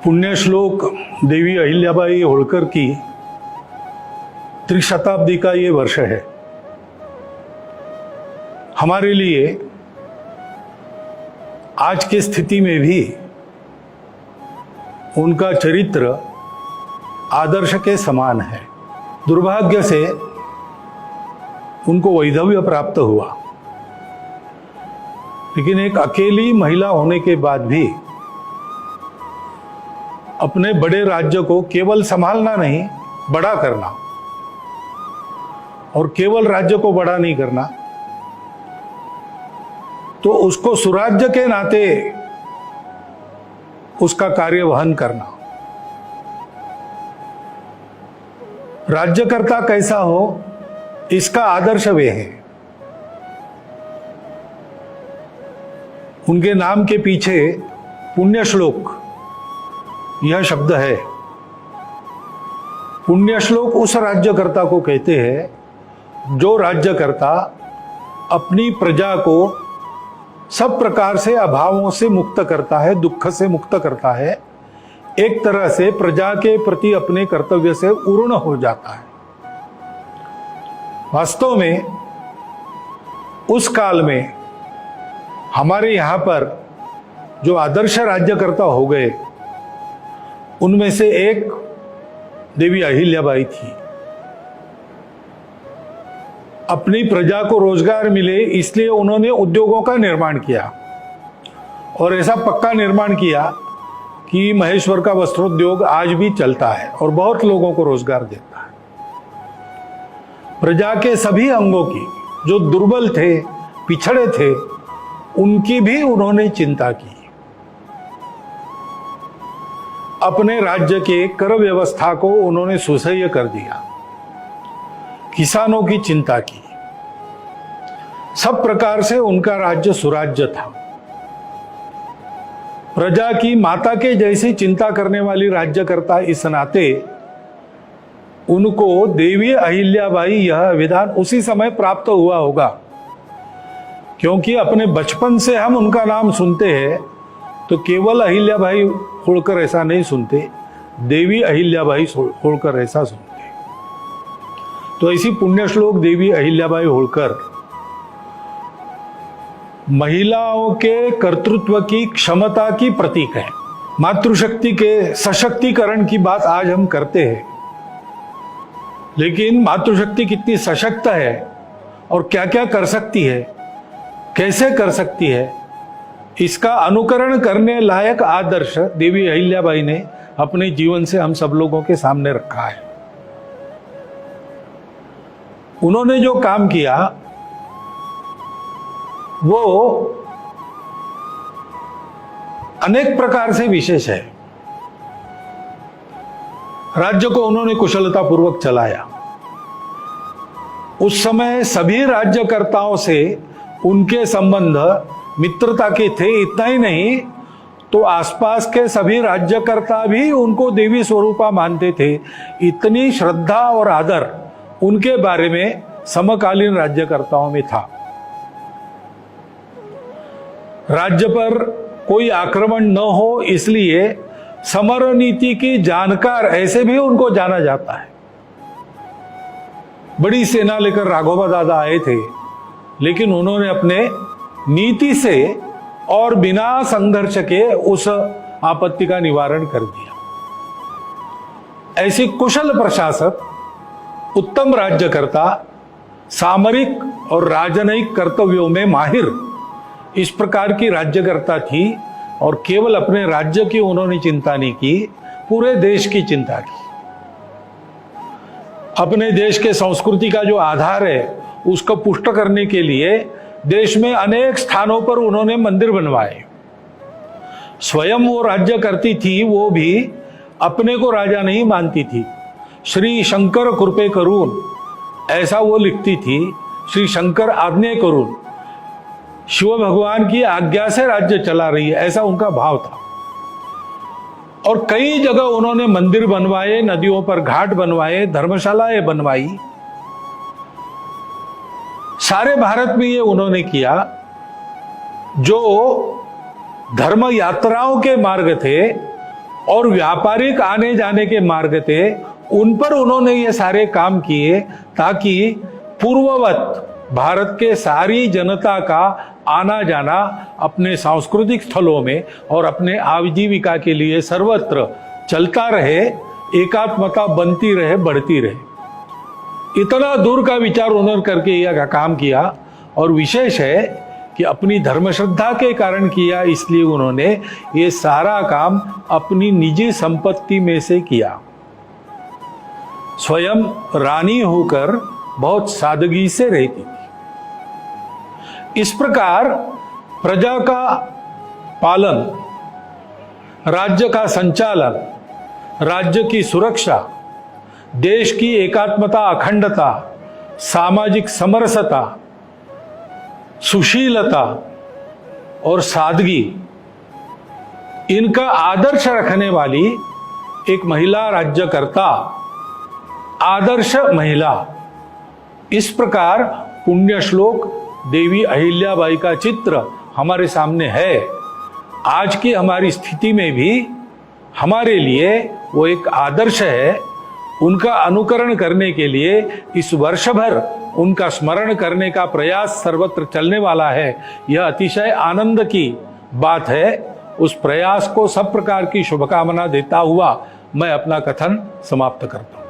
पुण्यश्लोक देवी अहिल्याबाई होळकर की त्रिशताब्दी का ये वर्ष है। हमारे लिए आज की स्थिति में भी उनका चरित्र आदर्श के समान है। दुर्भाग्य से उनको वैधव्य प्राप्त हुआ, लेकिन एक अकेली महिला होने के बाद भी अपने बड़े राज्य को केवल संभालना नहीं, बड़ा करना, और केवल राज्य को बड़ा नहीं करना तो उसको सुराज्य के नाते उसका कार्य वहन करना। राज्यकर्ता कैसा हो इसका आदर्श वे है। उनके नाम के पीछे पुण्यश्लोक यह शब्द है। पुण्यश्लोक उस राज्यकर्ता को कहते हैं जो राज्यकर्ता अपनी प्रजा को सब प्रकार से अभावों से मुक्त करता है, दुख से मुक्त करता है, एक तरह से प्रजा के प्रति अपने कर्तव्य से पूर्ण हो जाता है। वास्तव में उस काल में हमारे यहां पर जो आदर्श राज्यकर्ता हो गए उनमें से एक देवी अहिल्याबाई थी। अपनी प्रजा को रोजगार मिले इसलिए उन्होंने उद्योगों का निर्माण किया, और ऐसा पक्का निर्माण किया कि महेश्वर का वस्त्रोद्योग आज भी चलता है और बहुत लोगों को रोजगार देता है। प्रजा के सभी अंगों की, जो दुर्बल थे, पिछड़े थे, उनकी भी उन्होंने चिंता की। अपने राज्य के कर व्यवस्था को उन्होंने सुसह्य कर दिया, किसानों की चिंता की। सब प्रकार से उनका राज्य सुराज्य था। प्रजा की माता के जैसी चिंता करने वाली राज्यकर्ता इस नाते उनको देवी अहिल्याबाई यह विधान उसी समय प्राप्त हुआ होगा, क्योंकि अपने बचपन से हम उनका नाम सुनते हैं तो केवल अहिल्याबाई होळकर ऐसा नहीं सुनते, देवी अहिल्याबाई होळकर ऐसा सुनते। तो ऐसी पुण्यश्लोक देवी अहिल्याबाई होळकर महिलाओं के कर्तृत्व की क्षमता की प्रतीक है। मातृशक्ति के सशक्तिकरण की बात आज हम करते हैं, लेकिन मातृशक्ति कितनी सशक्त है और क्या क्या कर सकती है, कैसे कर सकती है, इसका अनुकरण करने लायक आदर्श देवी अहिल्याबाई ने अपने जीवन से हम सब लोगों के सामने रखा है। उन्होंने जो काम किया वो अनेक प्रकार से विशेष है। राज्य को उन्होंने कुशलतापूर्वक चलाया। उस समय सभी राज्यकर्ताओं से उनके संबंध मित्रता के थे। इतना ही नहीं तो आसपास के सभी राज्यकर्ता भी उनको देवी स्वरूपा मानते थे। इतनी श्रद्धा और आदर उनके बारे में समकालीन राज्यकर्ताओं में था। राज्य पर कोई आक्रमण न हो इसलिए समर नीति की जानकार ऐसे भी उनको जाना जाता है। बड़ी सेना लेकर राघोबा दादा आए थे, लेकिन उन्होंने अपने नीति से और बिना संघर्ष के उस आपत्ति का निवारण कर दिया। ऐसी कुशल प्रशासक, उत्तम राज्यकर्ता, सामरिक और राजनयिक कर्तव्यों में माहिर, इस प्रकार की राज्यकर्ता थी। और केवल अपने राज्य की उन्होंने चिंता नहीं की, पूरे देश की चिंता की। अपने देश के संस्कृति का जो आधार है उसको पुष्ट करने के लिए देश में अनेक स्थानों पर उन्होंने मंदिर बनवाए। स्वयं वो राज्य करती थी, वो भी अपने को राजा नहीं मानती थी। श्री शंकर कृपे करून ऐसा वो लिखती थी। श्री शंकर आज्ञा करून, शिव भगवान की आज्ञा से राज्य चला रही है, ऐसा उनका भाव था। और कई जगह उन्होंने मंदिर बनवाए, नदियों पर घाट बनवाए, धर्मशालाएं बनवाई। सारे भारत में ये उन्होंने किया। जो धर्म यात्राओं के मार्ग थे और व्यापारिक आने जाने के मार्ग थे, उन पर उन्होंने ये सारे काम किए ताकि पूर्ववत भारत के सारी जनता का आना जाना अपने सांस्कृतिक स्थलों में और अपने आजीविका के लिए सर्वत्र चलता रहे, एकात्मता बनती रहे, बढ़ती रहे। इतना दूर का विचार उन्होंने करके यह काम किया, और विशेष है कि अपनी धर्म श्रद्धा के कारण किया, इसलिए उन्होंने ये सारा काम अपनी निजी संपत्ति में से किया। स्वयं रानी होकर बहुत सादगी से रहती थी। इस प्रकार प्रजा का पालन, राज्य का संचालन, राज्य की सुरक्षा, देश की एकात्मता, अखंडता, सामाजिक समरसता, सुशीलता और सादगी, इनका आदर्श रखने वाली एक महिला राज्यकर्ता, आदर्श महिला। इस प्रकार पुण्य श्लोक देवी अहिल्याबाई का चित्र हमारे सामने है। आज की हमारी स्थिति में भी हमारे लिए वो एक आदर्श है। उनका अनुकरण करने के लिए इस वर्ष भर उनका स्मरण करने का प्रयास सर्वत्र चलने वाला है। यह अतिशय आनंद की बात है। उस प्रयास को सब प्रकार की शुभकामना देता हुआ मैं अपना कथन समाप्त करता हूं।